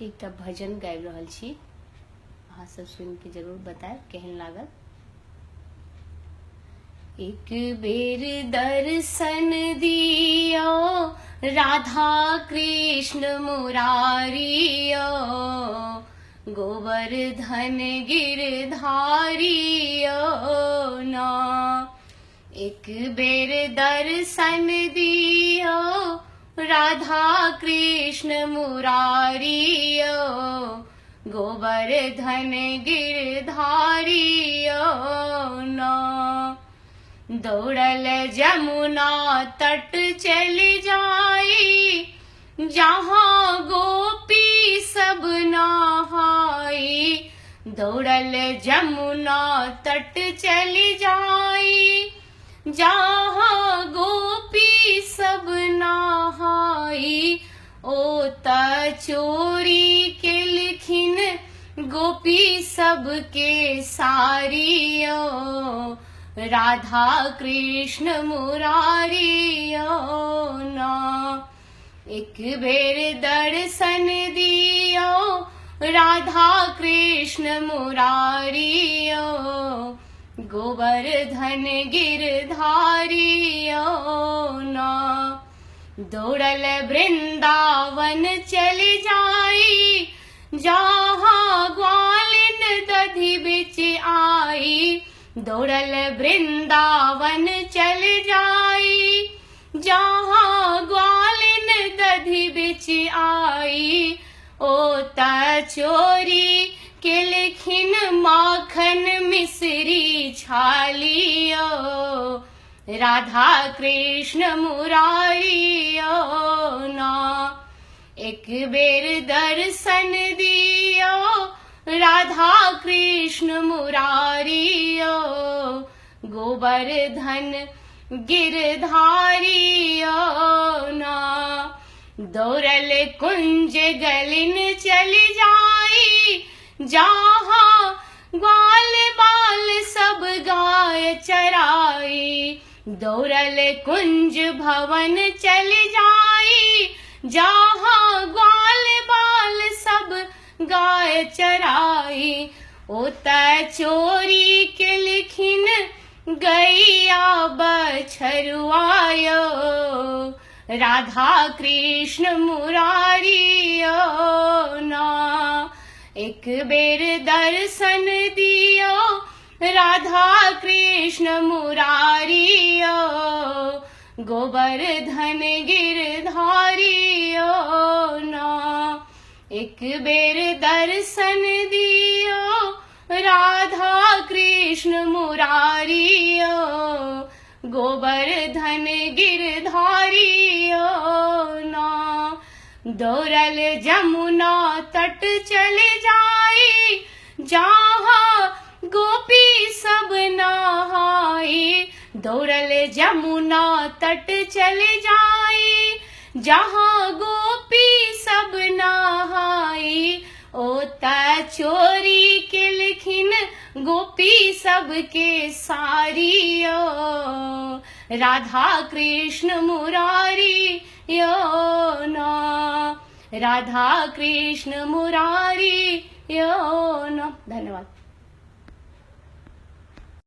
एक भजन गाबि रहल छी, अहाँ सब सुन के जरूर बताएब केहन लागल। एक बेर दर्शन दियो राधा कृष्ण मुरारियो, गोवर्धन गिरधारियो ना। एक बेर दर्शन दियो राधा कृष्ण मुरारियो, गोवर्धन गिरधारियो ना। दौड़ल जमुना तट चल जाई, जहाँ गोपी सब नहाई। दौड़ल जमुना तट चल जाई, जहाँ गोपी सब नहाई। ओ त चोरी के लिखिन गोपी सबके सारियो, राधा कृष्ण मुरारियो ना। एक बेर दर्शन दियो राधा कृष्ण मुरारियो, गोवर्धन गिरधारियो ना। दौड़ल वृंदावन चल जाई, जहाँ ग्वालिन दधि बिच आई। दौड़ल वृंदावन चल जाई, जहाँ ग्वालिन दधि बिच आई। ओ त चोरी के लिखिन माखन मिश्री छालियो, राधा कृष्ण मुरारियो ना। एक बेर दर्शन दियो राधा कृष्ण मुरारियो, गोवर्धन गिरधारियो ना। दौड़ल कुंज गलिन चल जाई, जहाँ ग्वाल बाल सब गाय चराई। दौड़ल कुंज भवन चल जाई, जहाँ ग्वाल बाल सब गाय चराई। ओ त चोरी के लिखिन गैया बछरुआयो, राधा कृष्ण मुरारियो ना। एक बेर दर्शन दियो राधा कृष्ण मुरारियो, गोवर्धन गिरधारियो ना। एक बेर दर्शन दियो राधा कृष्ण मुरारियो, गोवर्धन गिरधारियो ना। दौड़ल जमुना तट चल जाई, जहाँ गोपी सब नहाई। दौड़ल जमुना तट चल जाई, जहाँ गोपी सब नहाई। ओ त चोरी के लिखिन गोपी सबके सारियो, राधा कृष्ण मुरारियो ना। राधा कृष्ण मुरारियो ना। धन्यवाद।